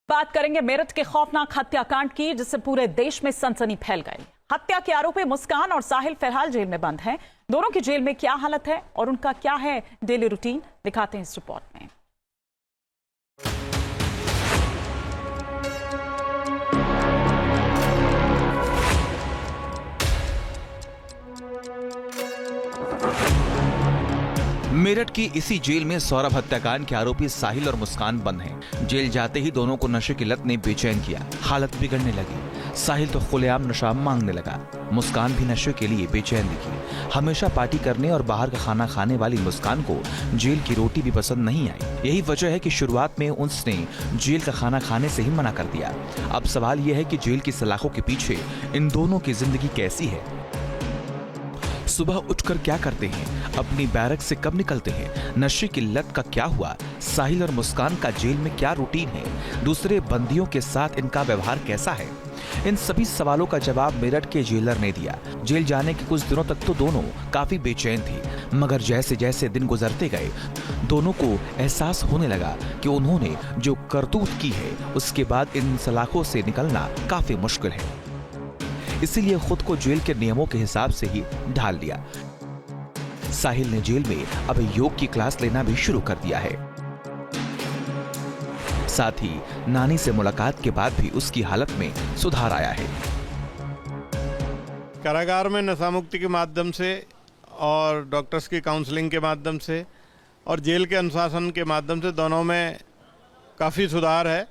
बात करेंगे मेरठ के खौफनाक हत्याकांड की, जिससे पूरे देश में सनसनी फैल गई। हत्या के आरोपी मुस्कान और साहिल फिलहाल जेल में बंद हैं। दोनों की जेल में क्या हालत है और उनका क्या है डेली रूटीन, दिखाते हैं इस रिपोर्ट में। मेरठ की इसी जेल में सौरभ हत्याकांड के आरोपी साहिल और मुस्कान बंद हैं। जेल जाते ही दोनों को नशे की लत ने बेचैन किया। हालत बिगड़ने लगी। साहिल तो खुलेआम नशा मांगने लगा। मुस्कान भी नशे के लिए बेचैन दिखी। हमेशा पार्टी करने और बाहर का खाना खाने वाली मुस्कान को जेल की रोटी भी पसंद नहीं आई। यही वजह है कि शुरुआत में उसने जेल का खाना खाने से ही मना कर दिया। अब सवाल यह है कि जेल की सलाखों के पीछे इन दोनों की जिंदगी कैसी है। सुबह उठकर क्या करते हैं, अपनी बैरक से कब निकलते हैं, नशे की लत का क्या हुआ, साहिल और मुस्कान का जेल में क्या रूटीन है, दूसरे बंदियों के साथ इनका व्यवहार कैसा है। इन सभी सवालों का जवाब मेरठ के जेलर ने दिया। जेल जाने के कुछ दिनों तक तो दोनों काफी बेचैन थी, मगर जैसे जैसे दिन गुजरते गए दोनों को एहसास होने लगा कि उन्होंने जो करतूत की है उसके बाद इन सलाखों से निकलना काफी मुश्किल है। इसीलिए खुद को जेल के नियमों के हिसाब से ही ढाल लिया। साहिल ने जेल में अब योग की क्लास लेना भी शुरू कर दिया है। साथ ही नानी से मुलाकात के बाद भी उसकी हालत में सुधार आया है। कारागार में नशा मुक्ति के माध्यम से और डॉक्टर्स की काउंसलिंग के माध्यम से और जेल के अनुशासन के माध्यम से दोनों में काफ़ी सुधार है।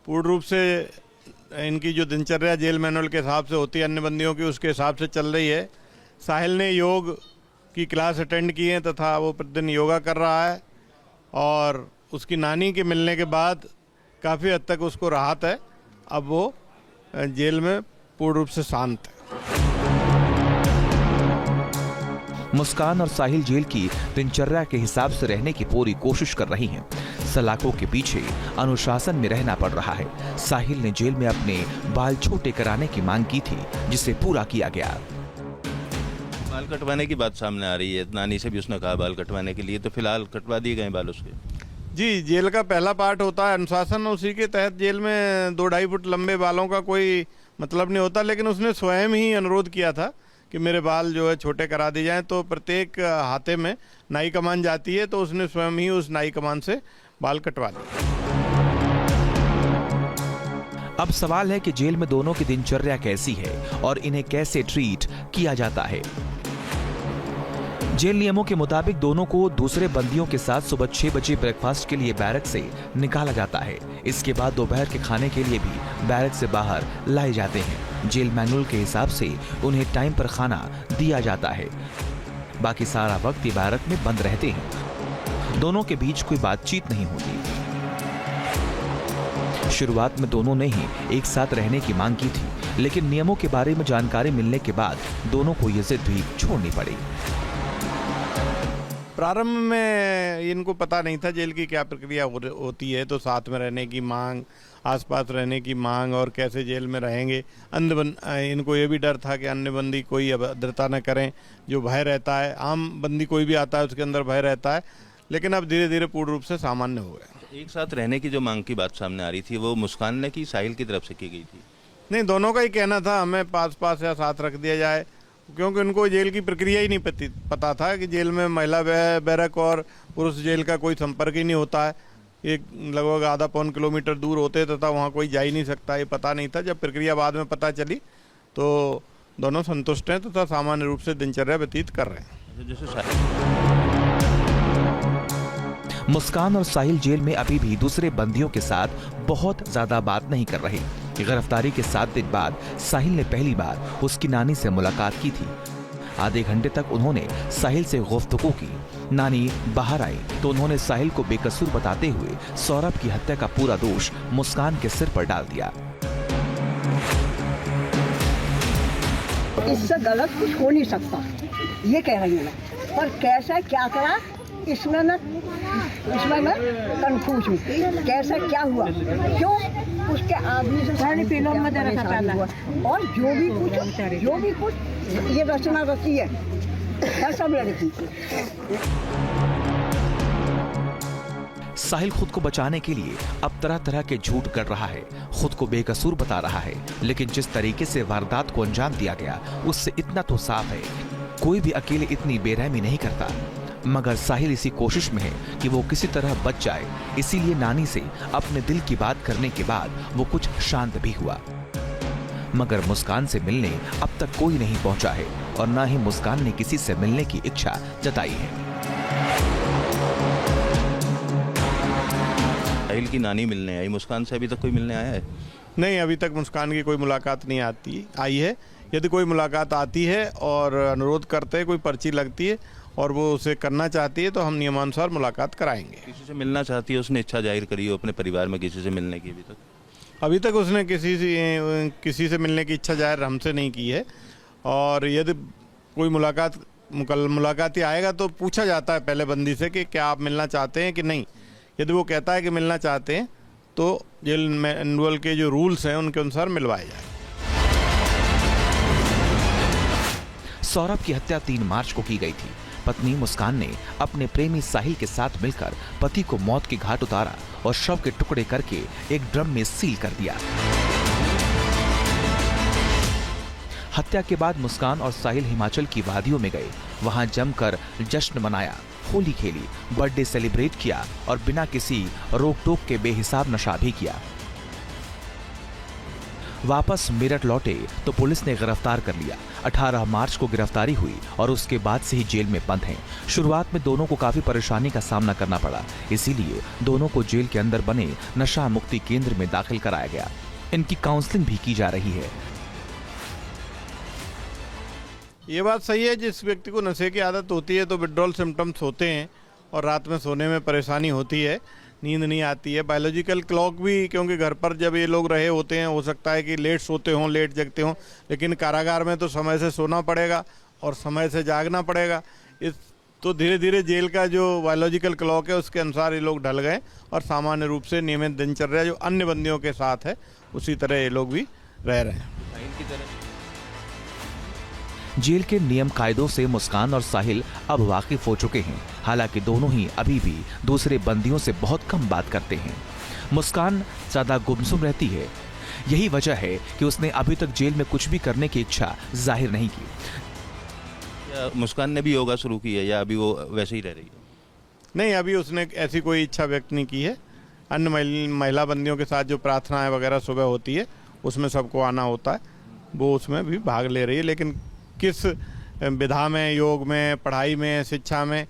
पूर्ण रूप से इनकी जो दिनचर्या जेल मैनुअल के हिसाब से होती है अन्य बंदियों की, उसके हिसाब से चल रही है। साहिल ने योग की क्लास अटेंड की है तथा वो प्रतिदिन योगा कर रहा है और उसकी नानी के मिलने के बाद काफ़ी हद तक उसको राहत है। अब वो जेल में पूर्ण रूप से शांत है। मुस्कान और साहिल जेल की दिनचर्या के हिसाब से रहने की पूरी कोशिश कर रही हैं। सलाखों के पीछे अनुशासन में रहना पड़ रहा है। साहिल ने जेल में अपने बाल छोटे कराने की मांग की थी, जिसे पूरा किया गया। बाल कटवाने की बात सामने आ रही है। नानी से भी उसने कहा बाल कटवाने के लिए, तो फिलहाल कटवा दिए गए बाल उसके। जी, जेल का पहला पार्ट होता है अनुशासन। उसी के तहत जेल में 2-2.5 फुट लंबे बालों का कोई मतलब नहीं होता, लेकिन उसने स्वयं ही अनुरोध किया था कि मेरे बाल जो है छोटे करा दिए जाएं। तो प्रत्येक हाथे में नाई कमान जाती है, तो उसने स्वयं ही उस नाई कमान से बाल कटवा दिए। अब सवाल है कि जेल में दोनों की दिनचर्या कैसी है और इन्हें कैसे ट्रीट किया जाता है। जेल नियमों के मुताबिक दोनों को दूसरे बंदियों के साथ सुबह 6 बजे ब्रेकफास्ट के लिए बैरक से निकाला जाता है। इसके बाद दोपहर के खाने के लिए भी बैरक से बाहर लाए जाते हैं। जेल मैनुअल के हिसाब से उन्हें टाइम पर खाना दिया जाता है। बाकी सारा वक्त ये बैरक में बंद रहते हैं। दोनों के बीच कोई बातचीत नहीं होती। शुरुआत में दोनों ने ही एक साथ रहने की मांग की थी, लेकिन नियमों के बारे में जानकारी मिलने के बाद दोनों को ये जिद भी छोड़नी पड़ी। प्रारंभ में इनको पता नहीं था जेल की क्या प्रक्रिया होती है, तो साथ में रहने की मांग, आसपास रहने की मांग और कैसे जेल में रहेंगे। इनको ये भी डर था कि अन्य बंदी कोई अभद्रता न करें, जो भय रहता है। आम बंदी कोई भी आता है उसके अंदर भय रहता है, लेकिन अब धीरे धीरे पूर्ण रूप से सामान्य हो गया। एक साथ रहने की जो मांग की बात सामने आ रही थी, वो मुस्कान ने की, साहिल की तरफ से की गई थी? नहीं, दोनों का ही कहना था हमें पास पास या साथ रख दिया जाए, क्योंकि उनको जेल की प्रक्रिया ही नहीं पता था कि जेल में महिला बैरक और पुरुष जेल का कोई संपर्क ही नहीं होता है। एक लगभग आधा-पौन किलोमीटर दूर होते तथा वहाँ कोई जा ही नहीं सकता, ये पता नहीं था। जब प्रक्रिया बाद में पता चली तो दोनों संतुष्ट हैं तथा सामान्य रूप से दिनचर्या व्यतीत कर रहे हैं। मुस्कान और साहिल जेल में अभी भी दूसरे बंदियों के साथ बहुत ज्यादा बात नहीं कर रहे। गिरफ्तारी के 7 दिन बाद साहिल ने पहली बार उसकी नानी से मुलाकात की थी। आधे घंटे तक उन्होंने साहिल से गुफ्तगू की। नानी बाहर आई तो उन्होंने साहिल को बेकसूर बताते हुए सौरभ की हत्या का पूरा दोष मुस्कान के सिर पर डाल दिया। इससे गलत कुछ हो नहीं सकता, ये कह रही हूँ मैं। पर कैसे क्या करा इसमें मैं कंफ्यूज हूँ। कैसे क्या हुआ, क्यों उसके आदमी से हुआ, और जो भी कुछ ये रचना रची है सब लड़की। साहिल खुद को बचाने के लिए अब तरह तरह के झूठ कर रहा है, खुद को बेकसूर बता रहा है, लेकिन जिस तरीके से वारदात को अंजाम दिया गया उससे इतना तो साफ है कोई भी अकेले इतनी बेरहमी नहीं करता। मगर साहिल इसी कोशिश में है कि वो किसी तरह बच जाए, इसीलिए नानी से अपने दिल की बात करने के बाद वो कुछ शांत भी हुआ। मगर मुस्कान से मिलने अब तक कोई नहीं पहुंचा है और न ही मुस्कान ने किसी से मिलने की इच्छा जताई है। साहिल की नानी मिलने आई, मुस्कान से अभी तक कोई मिलने आया है? नहीं, अभी तक मुस्कान की कोई मुलाकात नहीं आई है। यदि कोई मुलाकात आती है और अनुरोध करते हैं, कोई पर्ची लगती है और वो उसे करना चाहती है तो हम नियमानुसार मुलाकात कराएंगे। किसी से मिलना चाहती है, उसने इच्छा जाहिर करी हो अपने परिवार में किसी से मिलने की? अभी तक उसने किसी से मिलने की इच्छा जाहिर हमसे नहीं की है। और यदि कोई मुलाकाती आएगा तो पूछा जाता है पहले बंदी से कि क्या आप मिलना चाहते हैं कि नहीं। यदि वो कहता है कि मिलना चाहते हैं तो जेल मैनुअल के जो रूल्स हैं उनके अनुसार मिलवाया जाए। सौरभ की हत्या 3 मार्च को की गई थी। पत्नी मुस्कान ने अपने प्रेमी साहिल के साथ मिलकर पति को मौत के घाट उतारा और शव के टुकड़े करके एक ड्रम में सील कर दिया। हत्या के बाद मुस्कान और साहिल हिमाचल की वादियों में गए, वहां जमकर जश्न मनाया, होली खेली, बर्थडे सेलिब्रेट किया और बिना किसी रोक टोक के बेहिसाब नशा भी किया। वापस मेरठ लौटे तो पुलिस ने गिरफ्तार कर लिया। 18 मार्च को गिरफ्तारी हुई और उसके बाद से ही जेल में बंद हैं। शुरुआत में दोनों को काफी परेशानी का सामना करना पड़ा, इसीलिए दोनों को जेल के अंदर बने नशा मुक्ति केंद्र में दाखिल कराया गया। इनकी काउंसलिंग भी की जा रही है। ये बात सही है, जिस व्यक्ति को नशे की आदत होती है तो विड्रॉल सिम्टम्स होते हैं और रात में सोने में परेशानी होती है, नींद नहीं आती है। बायोलॉजिकल क्लॉक भी, क्योंकि घर पर जब ये लोग रहे होते हैं हो सकता है कि लेट सोते हों, लेट जगते हों, लेकिन कारागार में तो समय से सोना पड़ेगा और समय से जागना पड़ेगा। तो धीरे धीरे जेल का जो बायोलॉजिकल क्लॉक है उसके अनुसार ये लोग ढल गए और सामान्य रूप से नियमित दिनचर्या जो अन्य बंदियों के साथ है उसी तरह ये लोग भी रह रहे हैं। जेल के नियम कायदों से मुस्कान और साहिल अब वाकिफ हो चुके हैं। हालांकि दोनों ही अभी भी दूसरे बंदियों से बहुत कम बात करते हैं। मुस्कान ज्यादा गुमसुम रहती है। यही वजह है कि उसने अभी तक जेल में कुछ भी करने की इच्छा जाहिर नहीं की। या मुस्कान ने भी योगा शुरू की है या अभी वो वैसे ही रह रही है? नहीं, अभी उसने ऐसी कोई इच्छा व्यक्त नहीं की है। अन्य महिला बंदियों के साथ जो प्रार्थनाएं वगैरह सुबह होती है उसमें सबको आना होता है, वो उसमें भी भाग ले रही है। लेकिन किस विधा में, योग में, पढ़ाई में, शिक्षा में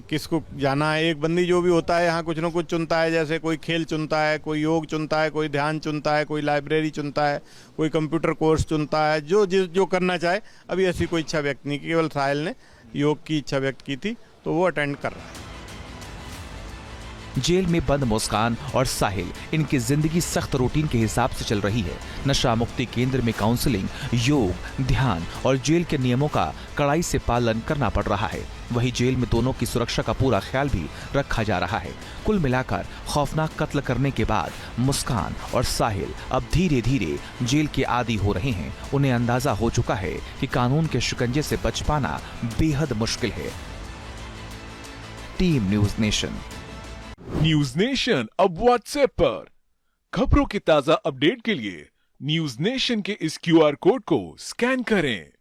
किसको जाना है, एक बंदी जो भी होता है यहाँ कुछ ना कुछ चुनता है। जैसे कोई खेल चुनता है, कोई योग चुनता है, कोई ध्यान चुनता है, कोई लाइब्रेरी चुनता है, कोई कंप्यूटर कोर्स चुनता है, जो करना चाहे। अभी ऐसी कोई इच्छा व्यक्त नहीं की, केवल साहिल ने योग की इच्छा व्यक्त की थी तो वो अटेंड कर रहा है। जेल में बंद मुस्कान और साहिल, इनकी जिंदगी सख्त रूटीन के हिसाब से चल रही है। नशा मुक्ति केंद्र में काउंसलिंग, योग, ध्यान और जेल के नियमों का कड़ाई से पालन करना पड़ रहा है। वहीं जेल में दोनों की सुरक्षा का पूरा ख्याल भी रखा जा रहा है। कुल मिलाकर खौफनाक कत्ल करने के बाद मुस्कान और साहिल अब धीरे धीरे जेल के आदी हो रहे हैं। उन्हें अंदाजा हो चुका है कि कानून के शिकंजे से बच पाना बेहद मुश्किल है। Team news nation. News nation अब व्हाट्सएप पर खबरों के ताजा अपडेट के लिए न्यूज नेशन के इस QR कोड को स्कैन करें।